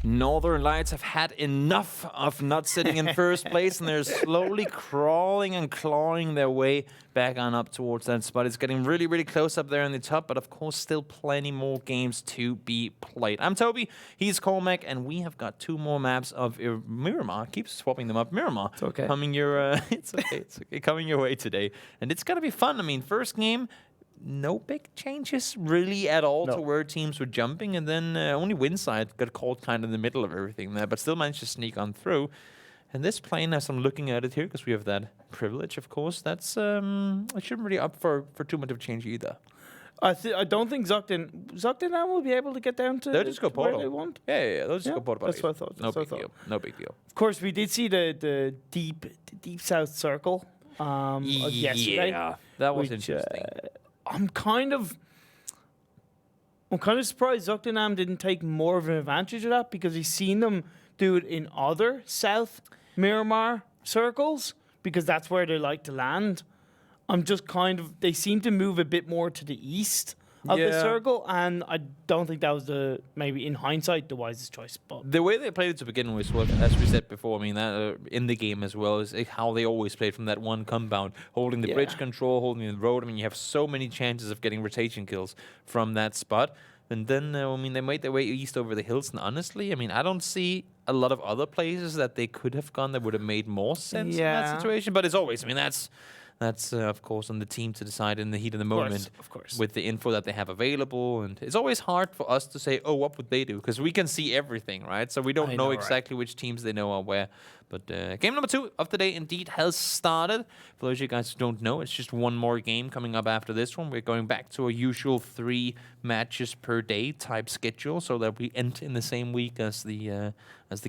Northern Lights have had enough of not sitting in first place, and they're slowly crawling and clawing their way back on up towards that spot. It's getting really, really close up there in the top, but of course, still plenty more games to be played. I'm Toby, he's Cormac, and we have got 2 more maps of Miramar. Keep swapping them up. Miramar. It's okay. Coming your, it's okay, coming your way today. And it's going to be fun. I mean, first game, no big changes really at all to where teams were jumping, and then only Winside got caught kind of in the middle of everything there, but still managed to sneak on through. And this plane, as I'm looking at it here, because we have that privilege, of course, that's it shouldn't really up for too much of a change either. I don't think Zoekt Een Naam will be able to get down to They'll just go where portal. they want. Yeah, they'll just go portal. That's what I thought. No big deal. No big deal. Of course, we did see the deep south circle yesterday. Yeah, that was interesting. I'm kind of surprised Zoekt Een Naam didn't take more of an advantage of that, because he's seen them do it in other South Miramar circles, because that's where they like to land. I'm just they seem to move a bit more to the east of the circle, and I don't think that was maybe in hindsight the wisest choice. But the way they played it to begin with was, as we said before, I mean, that in the game as well, is how they always played from that one compound, holding the bridge control, holding the road. I mean, you have so many chances of getting rotation kills from that spot. And then, I mean, they made their way east over the hills, and honestly, I mean, I don't see a lot of other places that they could have gone that would have made more sense in that situation. But it's always, I mean, that's of course, on the team to decide in the heat of the moment, of course, with the info that they have available. And it's always hard for us to say, oh, what would they do? Because we can see everything, right? So we don't know exactly which teams they know are where. But game number 2 of the day indeed has started. For those of you guys who don't know, it's just one more game coming up after this one. We're going back to a usual 3 matches per day type schedule, so that we end in the same week as the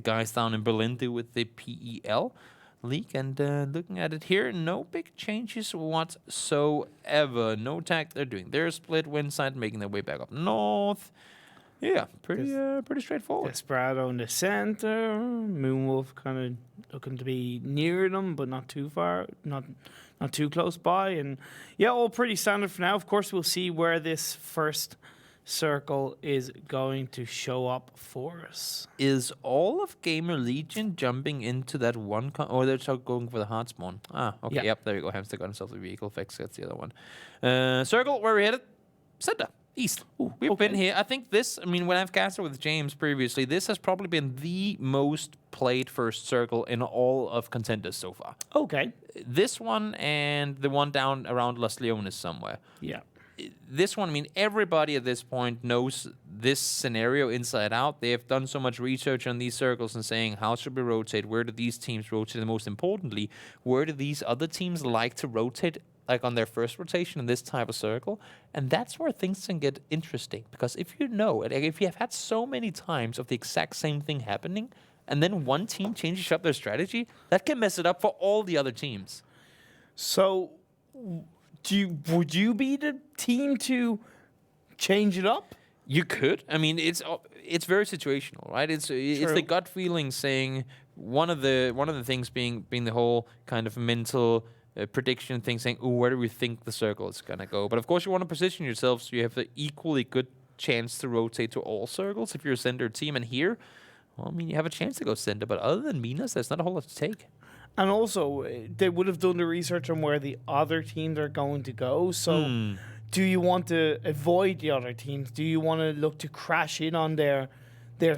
guys down in Berlin do with the PEL League. And looking at it here, no big changes whatsoever. No tag, they're doing their split. Winside making their way back up north. Yeah, pretty straightforward. Desperado in the center. Moonwolf kind of looking to be near them, but not too far, not too close by. And yeah, all pretty standard for now. Of course, we'll see where this first circle is going to show up for us. Is all of Gamerlegion jumping into that one? Or they're going for the hard spawn? Ah, okay. Yep, there you go. Hamster got himself a vehicle fix. That's the other one. Circle, where are we headed? Center. East. We've been here. I think this, I mean, when I've casted with James previously, this has probably been the most played first circle in all of Contenders so far. Okay. This one and the one down around Los Leones somewhere. Yeah. This one, I mean, everybody at this point knows this scenario inside out. They have done so much research on these circles and saying, how should we rotate? Where do these teams rotate? And most importantly, where do these other teams like to rotate, like on their first rotation in this type of circle? And that's where things can get interesting. Because if you know, like if you have had so many times of the exact same thing happening, and then one team changes up their strategy, that can mess it up for all the other teams. So would you be the team to change it up? You could. I mean, it's very situational, right? It's the gut feeling saying one of the things being the whole kind of mental prediction thing, saying, "Oh, where do we think the circle is gonna go?" But of course, you want to position yourself so you have the equally good chance to rotate to all circles if you're a center team. And here, well, I mean, you have a chance to go center, but other than Minas, there's not a whole lot to take. And also, they would have done the research on where the other teams are going to go. So, do you want to avoid the other teams? Do you want to look to crash in on their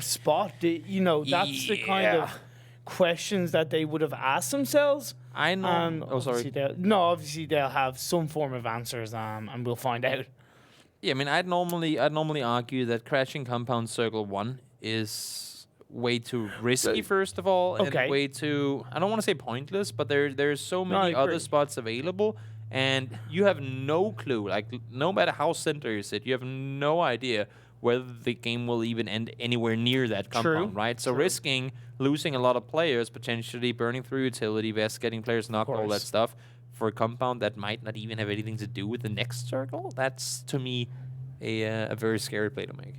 spot? That's the kind of questions that they would have asked themselves. I know. And obviously they'll have some form of answers, and we'll find out. Yeah, I mean, I'd normally argue that crashing compound circle 1 is way too risky, first of all, and way too, I don't want to say pointless, but there's so many other spots available, and you have no clue, like, no matter how center you sit, you have no idea whether the game will even end anywhere near that compound, right? So risking losing a lot of players, potentially burning through utility vests, getting players knocked, all that stuff, for a compound that might not even have anything to do with the next circle, that's, to me, a very scary play to make.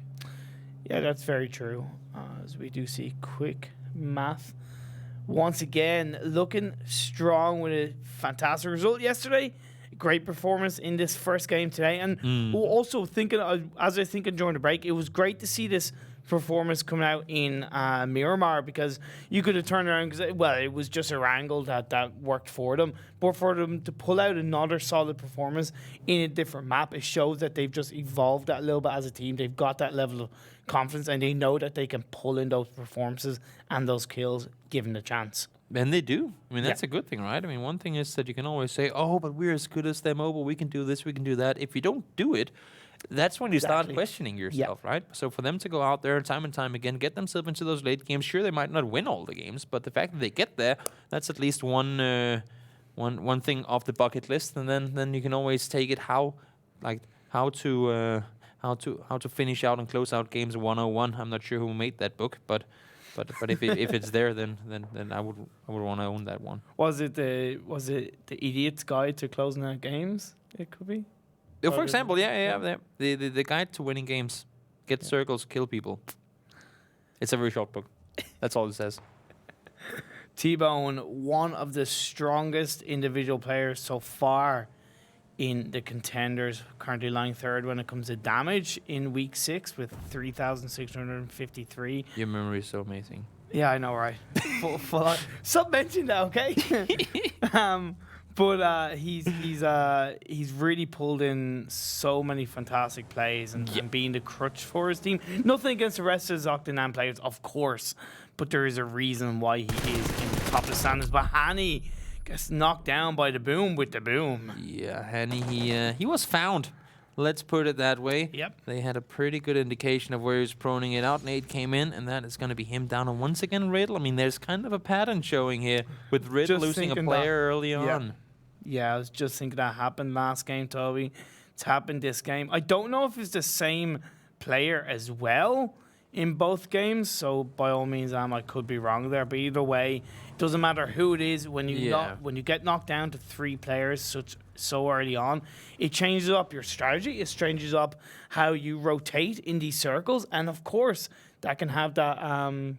Yeah, that's very true. As we do see Quickmath once again looking strong with a fantastic result yesterday. Great performance in this first game today. And we're also thinking, as I was thinking during the break, it was great to see this performance coming out in Miramar, because you could have turned around, because, well, it was just a wrangle that worked for them. But for them to pull out another solid performance in a different map, it shows that they've just evolved that little bit as a team. They've got that level of confidence, and they know that they can pull in those performances and those kills given the chance. And they do. I mean, that's a good thing, right? I mean, one thing is that you can always say, oh, but we're as good as them. Oh, but we can do this, we can do that. If you don't do it, that's when you start questioning yourself, right? So for them to go out there time and time again, get themselves into those late games, sure, they might not win all the games, but the fact that they get there, that's at least one thing off the bucket list. And then you can always take it how to finish out and close out games 101. I'm not sure who made that book, but if it's there, then I would want to own that one. Was it the Idiot's Guide to Closing Out Games? It could be. For example, the guide to winning games: get circles, kill people. It's a very short book. That's all it says. T-Bone, one of the strongest individual players so far in the contenders, currently lying third when it comes to damage in week 6 with 3,653. Your memory is so amazing. Yeah, I know, right? Stop mentioning that, okay? But he's really pulled in so many fantastic plays and being the crutch for his team. Nothing against the rest of the Zoekt Een Naam players, of course, but there is a reason why he is in the top of the standings. But Hani gets knocked down by the boom with the boom. Yeah, Hani, he was found. Let's put it that way. Yep. They had a pretty good indication of where he was proning it out. Nate came in, and that is going to be him down. And once again, Riddle. I mean, there's kind of a pattern showing here with Riddle losing a player early on. Yeah, I was just thinking that happened last game, Toby. It's happened this game. I don't know if it's the same player as well in both games, so by all means, I could be wrong there. But either way, it doesn't matter who it is. When you when you get knocked down to 3 players so early on, it changes up your strategy. It changes up how you rotate in these circles, and of course, that can have that.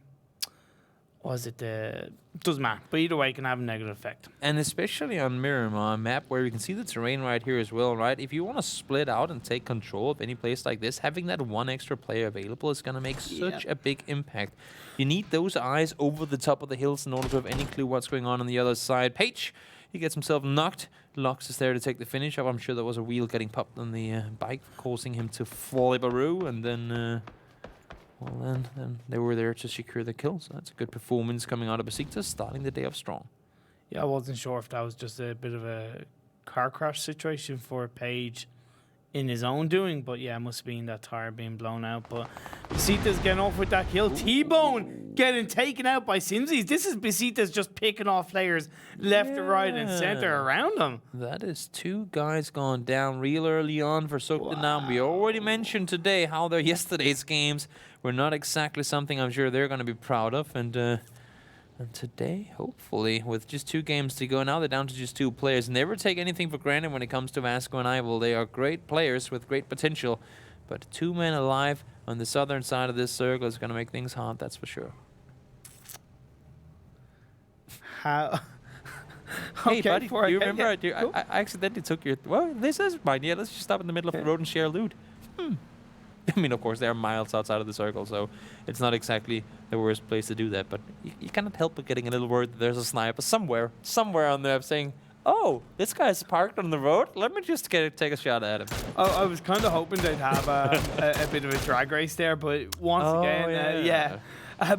Doesn't matter, but either way, it can have a negative effect. And especially on Miramar map, where you can see the terrain right here as well, right? If you want to split out and take control of any place like this, having that one extra player available is going to make such a big impact. You need those eyes over the top of the hills in order to have any clue what's going on the other side. Page, he gets himself knocked. Lux is there to take the finish up. I'm sure there was a wheel getting popped on the bike, causing him to flip-a-roo, and then... Well, then they were there to secure the kill, so that's a good performance coming out of Besiktas, starting the day off strong. Yeah, I wasn't sure if that was just a bit of a car crash situation for Page in his own doing, but yeah, it must have been that tire being blown out. But Besiktas getting off with that kill. T-Bone getting taken out by Simsies. This is Besiktas just picking off players left and right and center around them. That is 2 guys gone down real early on for Zoekt Een Naam. We already mentioned today how their yesterday's games were not exactly something I'm sure they're going to be proud of. And today, hopefully, with just 2 games to go, now they're down to just 2 players. Never take anything for granted when it comes to Vasco and Ival. They are great players with great potential, but 2 men alive on the southern side of this circle is going to make things hard, that's for sure. How? Hey, buddy, do you remember I accidentally took your... Well, this is mine. Yeah, let's just stop in the middle of the road and share loot. I mean, of course, they're miles outside of the circle, so it's not exactly the worst place to do that. But you cannot help but getting a little worried that there's a sniper somewhere on the map saying, oh, this guy's parked on the road. Let me just take a shot at him. I was kind of hoping they'd have a bit of a drag race there, but once again,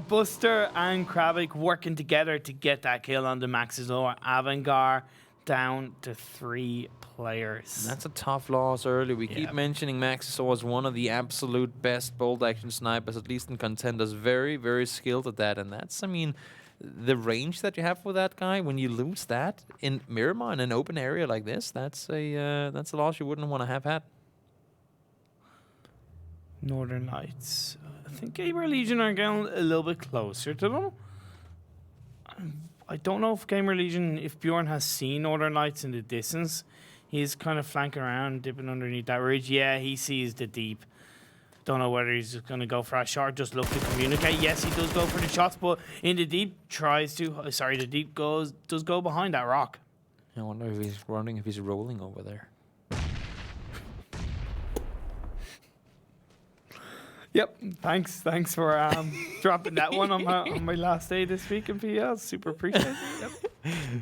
Buster and Kravik working together to get that kill on the Max's or Avangar down to 3 players. That's a tough loss early. We keep mentioning Maxis as one of the absolute best bolt action snipers, at least in contenders. Very, very skilled at that. And that's, I mean, the range that you have for that guy, when you lose that in Miramar in an open area like this, that's a loss you wouldn't want to have had. Northern Lights. I think Gamerlegion are getting a little bit closer to them. I don't know if Gamerlegion, if Bjorn has seen Northern Lights in the distance. He's kind of flanking around, dipping underneath that ridge. Yeah, he sees the deep. Don't know whether he's going to go for a shot, just look to communicate. Yes, he does go for the shots, but in the deep the deep does go behind that rock. I wonder if he's running, if he's rolling over there. Yep. Thanks for dropping that one on my last day this week in PEL. Super appreciate it. Yep.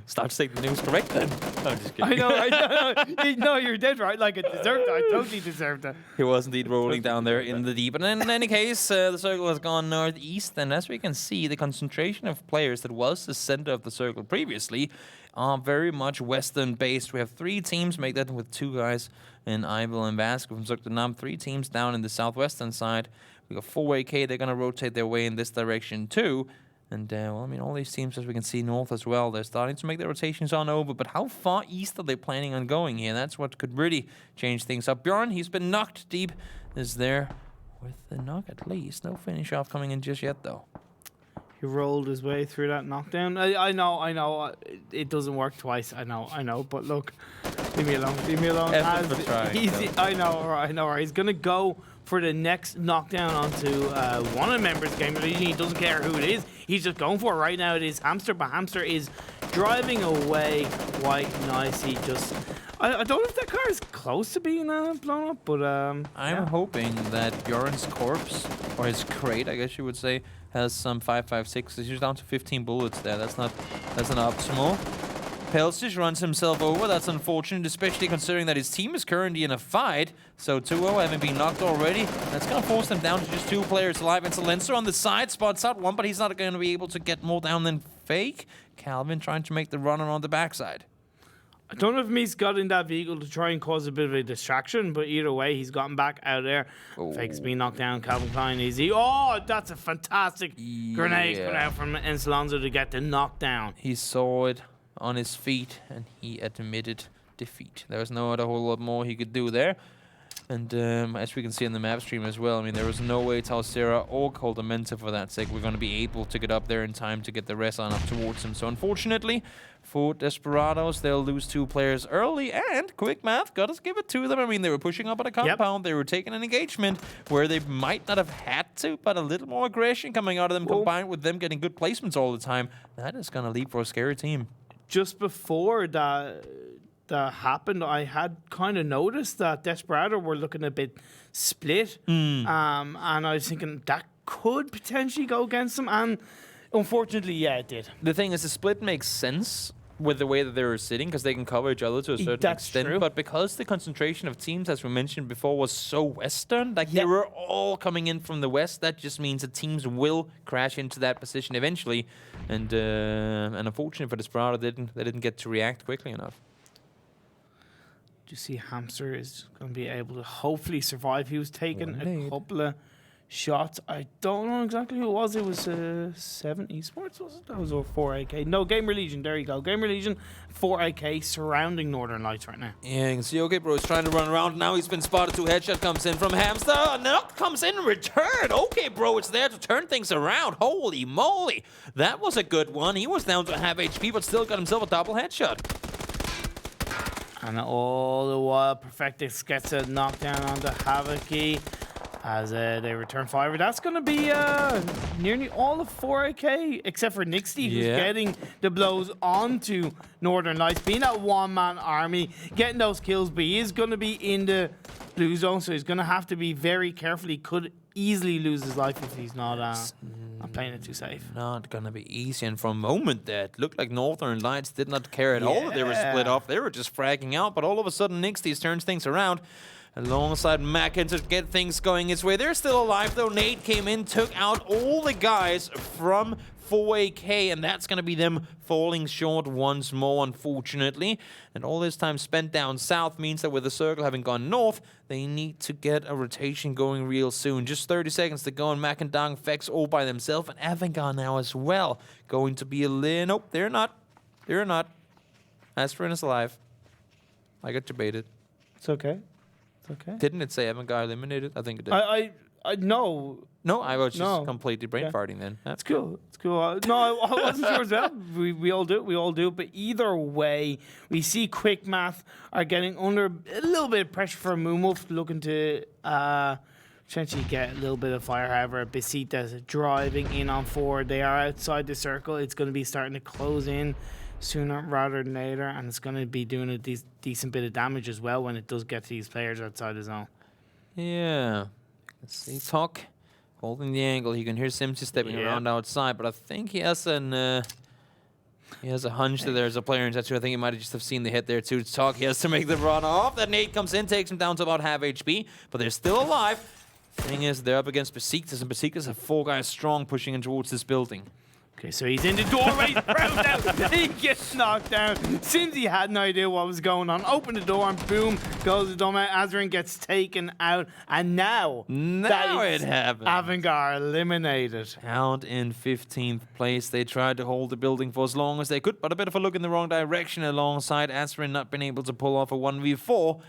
Start to take the news correct then. No, I'm just kidding. I know. No, you're dead right. Like, it deserved it. I totally deserved it. He was indeed rolling down there in the deep. And in any case, the circle has gone northeast. And as we can see, the concentration of players that was the center of the circle previously are very much western based. We have 3 teams, make that with 2 guys in Ivel and Vasco from Zoekt Een Naam. 3 teams down in the southwestern side. We got 4AK. They're going to rotate their way in this direction too. And, well, I mean, all these teams, as we can see, north as well, they're starting to make their rotations on over. But how far east are they planning on going here? That's what could really change things up. Bjorn, he's been knocked deep, is there with the knock at least. No finish off coming in just yet, though. He rolled his way through that knockdown. I know. It doesn't work twice. I know. But look, leave me alone. I know. He's going to go for the next knockdown onto one of the members of Gamerlegion. He doesn't care who it is. He's just going for it right now. It is Hamster, but Hamster is driving away quite nice. He just... I don't know if that car is close to being blown up, but... I'm hoping that Bjorn's corpse, or his crate, I guess you would say, has some 5.56. He's down to 15 bullets there. That's not optimal. Pelsic runs himself over. That's unfortunate, especially considering that his team is currently in a fight. So 2-0 having been knocked already. That's going to force them down to just 2 players alive. And Silencer on the side spots out one, but he's not going to be able to get more down than Fake. Calvin trying to make the run around the backside. I don't know if Meese got in that vehicle to try and cause a bit of a distraction, but either way, he's gotten back out there. Oh. Fake's been knocked down. Calvin Klein easy. Oh, that's a fantastic grenade put out from Ensalonzo to get the knockdown. He saw it on his feet, and he admitted defeat. There was no other whole lot more he could do there. And as we can see in the map stream as well, I mean, there was no way Tausera or Coldamenta for that sake we're going to be able to get up there in time to get the rest on up towards him. So unfortunately for Desperados, they'll lose 2 players early, and Quickmath got to give it to them. I mean, they were pushing up at a compound. Yep. They were taking an engagement where they might not have had to, but a little more aggression coming out of them combined with them getting good placements all the time. That is going to lead for a scary team. Just before that happened, I had kind of noticed that Desperado were looking a bit split. And I was thinking that could potentially go against them. And unfortunately, yeah, it did. The thing is, the split makes sense with the way that they were sitting because they can cover each other to a certain extent. True. But because the concentration of teams, as we mentioned before, was so western, like they were all coming in from the west, that just means that teams will crash into that position eventually. And unfortunately for Desperado, they didn't get to react quickly enough. You see Hamster is going to be able to hopefully survive. He was taking a couple of shots. I don't know exactly who it was. It was Se7en Esports, was it? That was 4AK. No, Gamerlegion. There you go. Gamerlegion, 4AK surrounding Northern Lights right now. Yeah, you can see OK Bro is trying to run around. Now he's been spotted. 2 headshot comes in from Hamster. A knock comes in return. OK Bro is there to turn things around. Holy moly. That was a good one. He was down to half HP, but still got himself a double headshot. And all the while, Perfectix gets a knockdown onto Havocy as they return fire. That's going to be nearly all of 4AK, except for Nixty, who's getting the blows onto Northern Lights, being that one-man army, getting those kills, but he is going to be in the blue zone, so he's going to have to be very careful. He could easily lose his life if he's not playing it too safe. Not gonna be easy, and for a moment there, it looked like Northern Lights did not care at all that they were split off. They were just fragging out, but all of a sudden Nixties turns things around alongside Mackin to get things going his way. They're still alive though. Nate came in, took out all the guys from 4AK, and that's going to be them falling short once more, unfortunately. And all this time spent down south means that with the circle having gone north, they need to get a rotation going real soon. Just 30 seconds to go, and Mac and Dong Fex all by themselves, and Avangar now as well. Going to be a little... Nope, they're not. They're not. Aspirin is alive. I got debated. It's okay. It's okay. Didn't it say Avangar eliminated? I think it did. No. No, I was just completely brain farting then. That's cool. It's cool. No, I wasn't sure as well. We all do. We all do. But either way, we see Quickmath are getting under a little bit of pressure for Moonwolf, looking to potentially get a little bit of fire. However, Besiktas driving in on forward. They are outside the circle. It's going to be starting to close in sooner rather than later, and it's going to be doing a decent bit of damage as well when it does get to these players outside the zone. Yeah. Let's see. Talk holding the angle. He can hear Simsy stepping around outside, but I think he has a hunch that there's a player in tattoo. I think he might have just have seen the hit there too. Talk, he has to make the run off. That nade comes in, takes him down to about half HP, but they're still alive. Thing is, they're up against Besiktas, and Besiktas are 4 guys strong pushing in towards this building. Okay, so he's in the doorway, throws out, he gets knocked down. Simsy had no idea what was going on. Open the door and boom, goes the dumb out. Azrin gets taken out, and now it happens. Avangar eliminated. Out in 15th place. They tried to hold the building for as long as they could, but a bit of a look in the wrong direction alongside Azrin not being able to pull off a 1v4.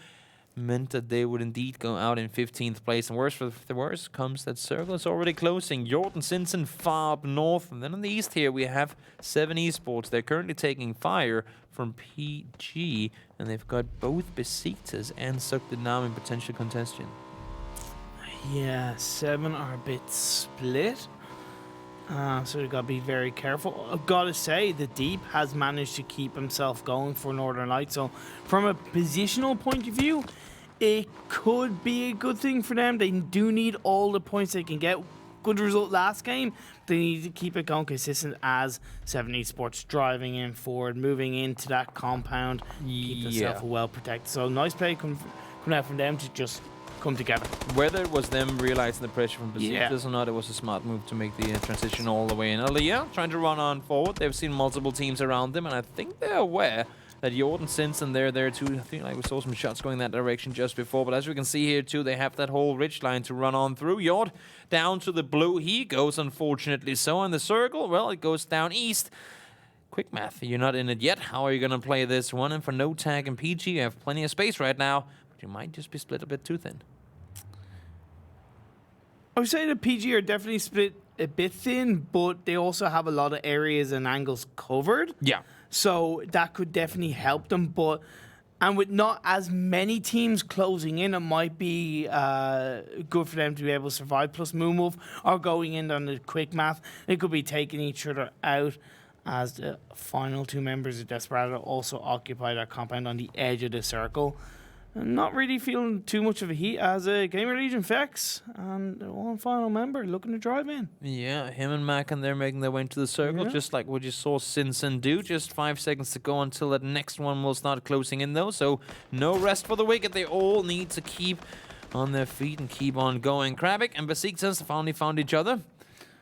Meant that they would indeed go out in 15th place. And worse for the worst comes that circle is already closing. Jordan Sinsen far up north. And then in the east here we have Se7en Esports. They're currently taking fire from PG. And they've got both Besiktas and Zoekt Een Naam in potential contention. Yeah, 7 are a bit split. So we've got to be very careful. I've got to say, the Deep has managed to keep himself going for Northern Lights. So from a positional point of view, it could be a good thing for them. They do need all the points they can get. Good result last game. They need to keep it going consistent as Se7en Esports driving in forward, moving into that compound, keep themselves well protected. So nice play coming out from them to just come together. Whether it was them realizing the pressure from Besiktas or not, it was a smart move to make the transition all the way in. Aliyah trying to run on forward. They've seen multiple teams around them, and I think they're aware that Jordan Sinsen, they're there too. I think like we saw some shots going that direction just before, but as we can see here too, they have that whole ridge line to run on through. Jord down to the blue he goes, unfortunately so. And the circle, well, it goes down east. Quickmath, you're not in it yet. How are you going to play this one? And for no tag and PG, you have plenty of space right now, but you might just be split a bit too thin. I would say the PG are definitely split a bit thin, but they also have a lot of areas and angles covered. Yeah. So that could definitely help them. And with not as many teams closing in, it might be good for them to be able to survive. Plus Moonwolf are going in on the Quickmath. They could be taking each other out as the final 2 members of Desperado also occupy that compound on the edge of the circle. Not really feeling too much of a heat as a Gamerlegion Vex and one final member looking to drive in. Yeah, him and Mac and they're making their way into the circle, just like what you saw Sinsen do. Just 5 seconds to go until that next one will start closing in though, so no rest for the wicked. They all need to keep on their feet and keep on going. Krabik and Besiktas finally found each other.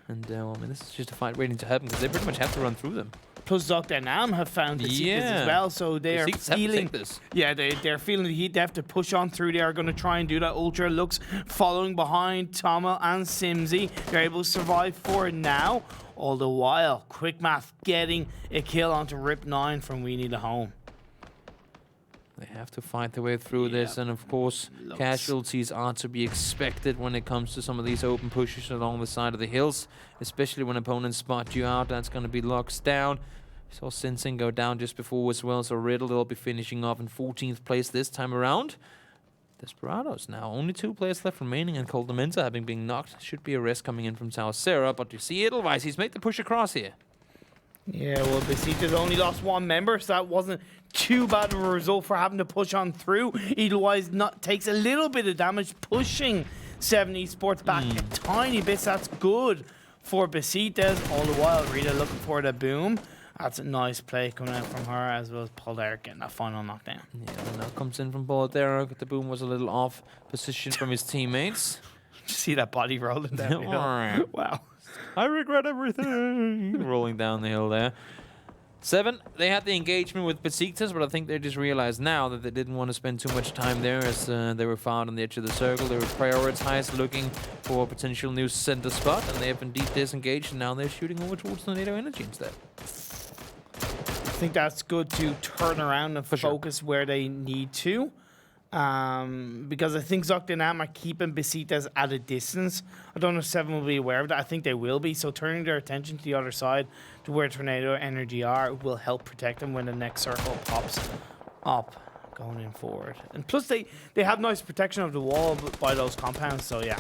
And well, I mean, this is just a fight waiting to happen because they pretty much have to run through them. Plus Zoekt Een Naam have found Besiktas as well, so they are feeling this. Yeah, they're feeling the heat. They have to push on through. They are going to try and do that. Ultra looks following behind Tomo and Simsy. They're able to survive for it now. All the while, Quickmath getting a kill onto Rip 9 from We Need a Home. They have to fight their way through this, and of course, casualties are to be expected when it comes to some of these open pushes along the side of the hills, especially when opponents spot you out. That's going to be locks down. Saw Sinsen go down just before as well, so Riddle will be finishing off in 14th place this time around. Desperados now, only 2 players left remaining, and Coldamenta having been knocked. Should be a rest coming in from South Sarah, but you see Edelweiss, he's made the push across here. Yeah, well, Besiktas only lost 1 member, so that wasn't too bad of a result for having to push on through. Edelweiss takes a little bit of damage, pushing Se7en Esports back a tiny bit. So that's good for Besiktas. All the while, Rita looking for the boom. That's a nice play coming out from her, as well as Paul Derek getting that final knockdown. Yeah, and now comes in from Paul Derek. The boom was a little off position from his teammates. Just see that body rolling down the hill. Wow. I regret everything. Rolling down the hill there. 7, they had the engagement with Besiktas, but I think they just realized now that they didn't want to spend too much time there as they were found on the edge of the circle. They were prioritized looking for a potential new center spot, and they have indeed disengaged, and now they're shooting over towards Tornado Energy instead. I think that's good to turn around and focus where they need to. Because I think Zoekt Een Naam are keeping Besiktas at a distance. I don't know if 7 will be aware of that. I think they will be. So turning their attention to the other side, to where Tornado Energy are, will help protect them when the next circle pops up going in forward. And plus, they have nice protection of the wall by those compounds. So yeah.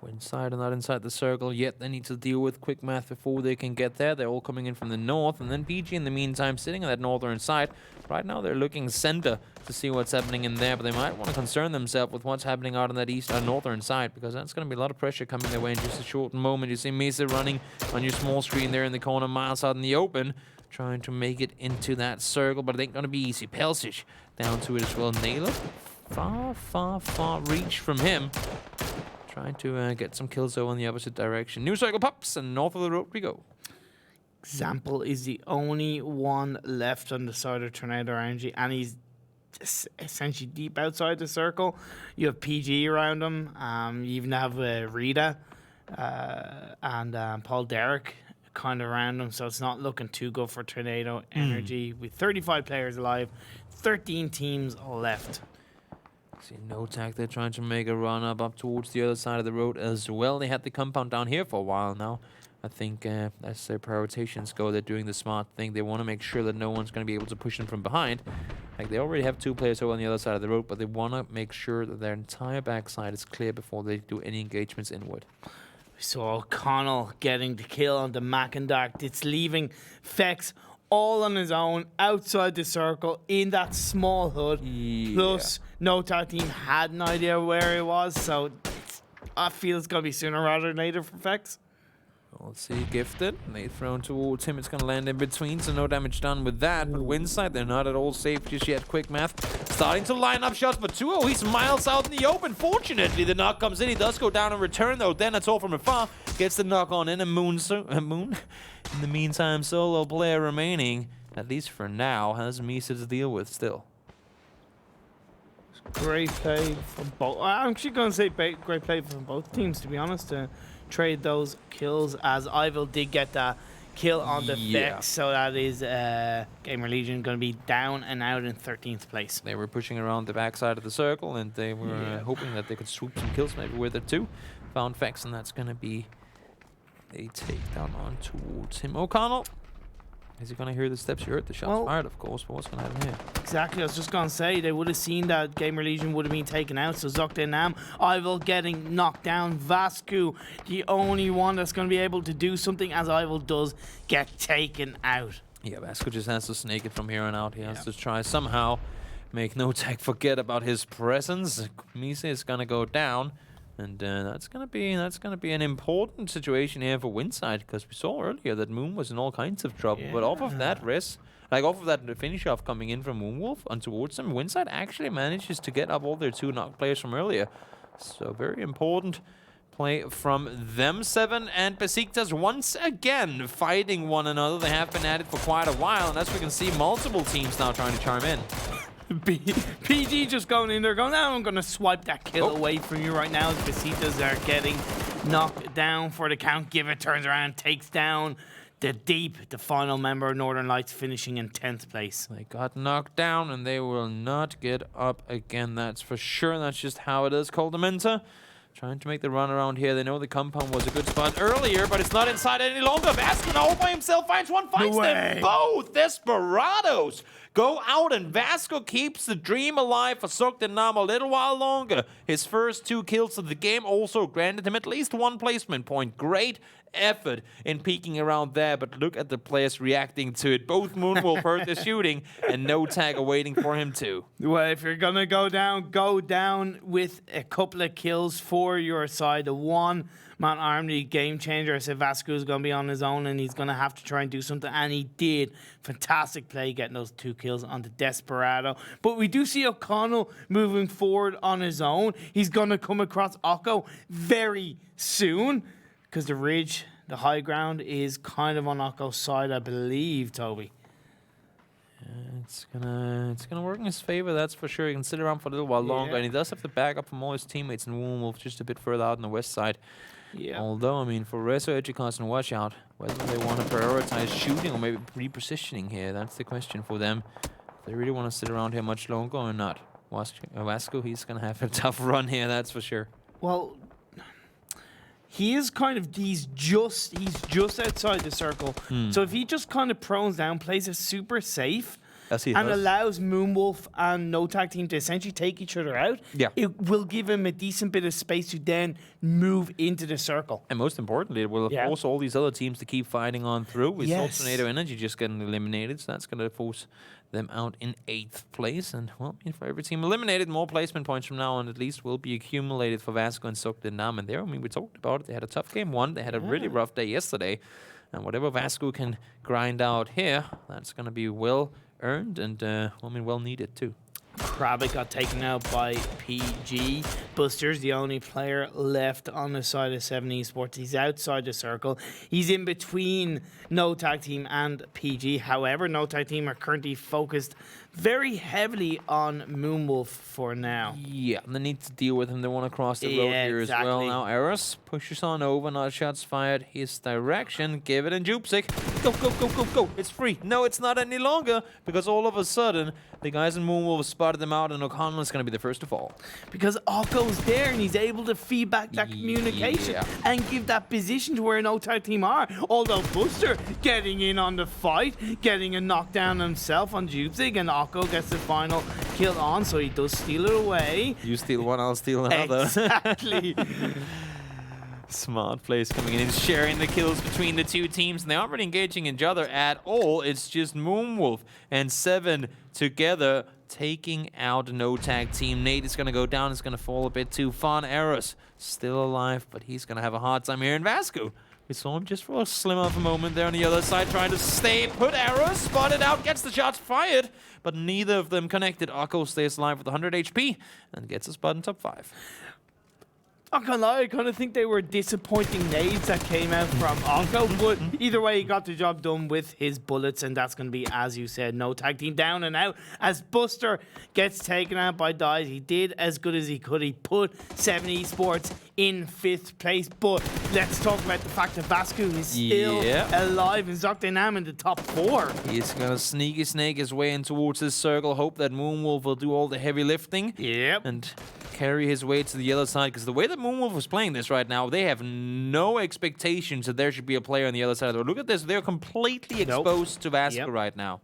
Inside and not inside the circle yet. They need to deal with Quickmath before they can get there. They're all coming in from the north, and then PG in the meantime sitting on that northern side. Right now they're looking center to see what's happening in there, but they might want to concern themselves with what's happening out on that northern side, because that's going to be a lot of pressure coming their way in just a short moment. You see Mesa running on your small screen there in the corner, miles out in the open, trying to make it into that circle, but it ain't going to be easy. Pelsic down to it as well. Naylor, far reach from him. Trying to get some kills though in the opposite direction. New circle pops, and north of the road we go. Example is the only one left on the side of Tornado Energy, and he's essentially deep outside the circle. You have PG around him. You even have Rita and Paul Derrick kind of around him, so it's not looking too good for Tornado Energy. With 35 players alive, 13 teams left. See no tag, they're trying to make a run up towards the other side of the road as well. They had the compound down here for a while now. I think as their prioritizations go, they're doing the smart thing. They want to make sure that no one's going to be able to push them from behind. Like, they already have 2 players over on the other side of the road, but they want to make sure that their entire backside is clear before they do any engagements inward. We saw O'Connell getting the kill on the Mackendart. It's leaving Fex all on his own outside the circle in that small hood. Yeah. Plus, no tag team had an idea where he was, so I feel it's going to be sooner rather than later for Fex. Well, let's see, Gifted. They thrown towards him. It's going to land in between, so no damage done with that. But Winside, they're not at all safe just yet. Quickmath starting to line up shots, but 2-0, he's miles out in the open. Fortunately, the knock comes in. He does go down and return, though. Then it's all from afar. Gets the knock on in, and Moon. In the meantime, solo player remaining, at least for now, has Misa to deal with still. Great play from both. I'm actually going to say great play from both teams, to be honest, to trade those kills, as Ivil did get that kill on the Vex, so that is Gamerlegion going to be down and out in 13th place. They were pushing around the backside of the circle, and they were hoping that they could swoop some kills maybe with it too. Found Vex, and that's going to be a takedown on towards him. O'Connell, is he going to hear the steps? You heard the shots fired, of course, but what's going to happen here? Exactly, I was just going to say, they would have seen that Gamerlegion would have been taken out, so Zoekt Een Naam, Ivil getting knocked down, Vascu, the only one that's going to be able to do something, as Ivil does get taken out. Yeah, Vasco just has to snake it from here on out. He has to try somehow make No Tag forget about his presence. Misa is going to go down. And that's gonna be an important situation here for Winside, because we saw earlier that Moon was in all kinds of trouble. But off of that off of that finish off coming in from Moonwolf and towards them, Winside actually manages to get up all their 2 knock players from earlier. So very important play from them. Se7en and Besiktas once again fighting one another. They have been at it for quite a while, and as we can see, multiple teams now trying to charm in. PG just going in there going, now I'm going to swipe that kill away from you right now. Besiktas are getting knocked down for the count. Give it, turns around, takes down the Deep, the final member of Northern Lights, finishing in 10th place. They got knocked down, and they will not get up again, that's for sure. That's just how it is. Coldamenta trying to make the run around here. They know the compound was a good spot earlier, but it's not inside any longer. Vasco all by himself finds one, finds them both. Desperados go out, and Vasco keeps the dream alive for Zoekt Een Naam a little while longer. His first 2 kills of the game also granted him at least 1 placement point. Great effort in peeking around there, but look at the players reacting to it. Both Moonwolf heard the shooting, and No Tag are waiting for him too. Well, if you're gonna go down with a couple of kills for your side. The one-man army game changer. I said Vasco is gonna be on his own, and he's gonna have to try and do something, and he did. Fantastic play getting those 2 kills on the Desperado. But we do see O'Connell moving forward on his own. He's gonna come across Occo very soon, because the ridge, the high ground, is kind of on Occo's side, I believe, Toby. It's gonna work in his favor, that's for sure. He can sit around for a little while longer, and he does have the backup from all his teammates in Moonwolf just a bit further out on the west side. Yeah. Although, I mean, for Rezo, Edgecast, and Watch Out, whether they want to prioritize shooting or maybe repositioning here, that's the question for them. If they really want to sit around here much longer or not. Vasco, he's gonna have a tough run here, that's for sure. Well, he is kind of, he's just outside the circle. So if he just kind of prones down, plays it super safe, As he and does. allows Moonwolf and No Tag Team to essentially take each other out, Yeah. it will give him a decent bit of space to then move into the circle. And most importantly, it will force all these other teams to keep fighting on through. We saw Tornado Energy just getting eliminated, so that's going to force them out in 8th place. And, well, for every team eliminated, more placement points from now on at least will be accumulated for Vasco and Zoekt Een Naam. And there, we talked about it. They had a tough game one. They had a really rough day yesterday. And whatever Vasco can grind out here, that's going to be well earned and, well needed too. Krabic got taken out by PG. Buster's the only player left on the side of Se7en Esports. He's outside the circle. He's in between No Tag Team and PG. However, No Tag Team are currently focused very heavily on Moonwolf for now. Yeah, they need to deal with him. They want to cross the road here as well. Now Eris pushes on over, not shots fired his direction. Give it in Jupsik. Go, go, go, go, go. It's free. No, it's not any longer because all of a sudden the guys in Moonwolf spotted them out and O'Connell is going to be the first to fall. Because Okko's there and he's able to feed back that communication and give that position to where No Tag Team are. Although Buster getting in on the fight, getting a knockdown himself on Jupsik, and Okko gets the final kill on, so he does steal it away. You steal one, I'll steal another. Exactly. Smart plays coming in and sharing the kills between the two teams. And they aren't really engaging each other at all. It's just Moonwolf and Se7en together taking out No Tag Team. Nate is going to go down. It's going to fall a bit too far. Eris still alive, but he's going to have a hard time here in Vasco. We saw him just for a slim of a moment there on the other side, trying to stay put. Eris spotted out, gets the shots fired, but neither of them connected. Akko stays alive with 100 HP and gets a spot in top 5. Not gonna lie, I kind of think they were disappointing nades that came out from Okko, but either way, he got the job done with his bullets, and that's gonna be, as you said, No Tag Team down and out. As Buster gets taken out by Dies, he did as good as he could. He put Se7en Esports in 5th place, but let's talk about the fact that Vasco is still alive and Zoekt Een Naam in the top 4. He's gonna sneaky snake his way in towards his circle, hope that Moonwolf will do all the heavy lifting. And carry his way to the other side, because the way that Moonwolf was playing this right now, they have no expectations that there should be a player on the other side of the road. Look at this, they're completely exposed to Vasco right now.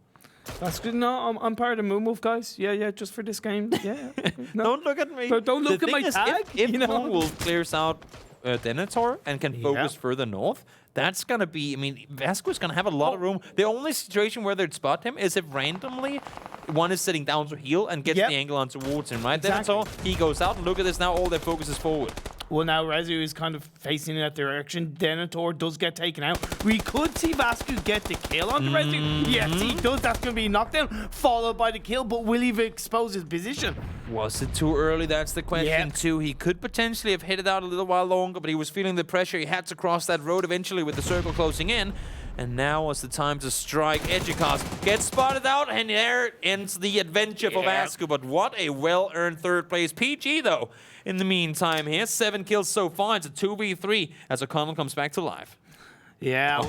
That's good. No, I'm part of Moonwolf, guys. Yeah, just for this game. Yeah. No. Don't look at me. Don't look at my tag. If Moonwolf clears out Denethor and can focus further north, that's going to be, Vasco's going to have a lot of room. The only situation where they'd spot him is if randomly one is sitting down to heal and gets the angle on towards him, right? Exactly. Denethor, he goes out, and look at this now, all their focus is forward. Well, now Rezu is kind of facing in that direction. Denethor does get taken out. We could see Vasco get the kill on the Rezu. Yes, he does. That's going to be a knockdown, followed by the kill, but will he expose his position? Was it too early? That's the question, too. He could potentially have hit it out a little while longer, but he was feeling the pressure. He had to cross that road eventually with the circle closing in. And now was the time to strike. Edgicast gets spotted out, and there ends the adventure for Vasco. But what a well-earned 3rd place. PG, though, in the meantime here. 7 kills so far. It's a 2v3 as O'Connell comes back to life. Yeah,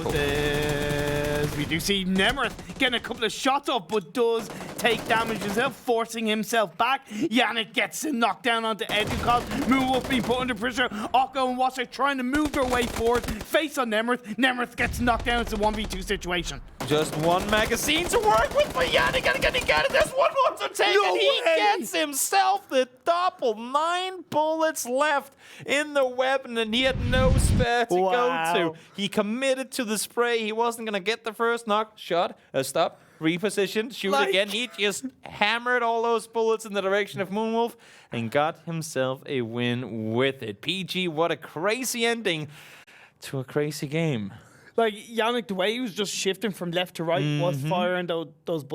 we do see Nemeth getting a couple of shots off, but does take damage himself, forcing himself back. Yannick gets a knockdown onto Edgicast. Moonwolf being put under pressure. Okko and Wasser trying to move their way forward. Face on Nemeth. Nemeth gets knocked down. It's a 1v2 situation. Just one magazine to work with for Yannick, and he got it. There's one more to take, and he gets himself the double. 9 bullets left in the weapon, and he had no spare to go to. He committed to the spray. He wasn't going to get the first knock. Shot, stop, reposition, shoot again. He just hammered all those bullets in the direction of Moonwolf and got himself a win with it. PG, what a crazy ending to a crazy game. Like, Yannick, the way he was just shifting from left to right was firing those bullets.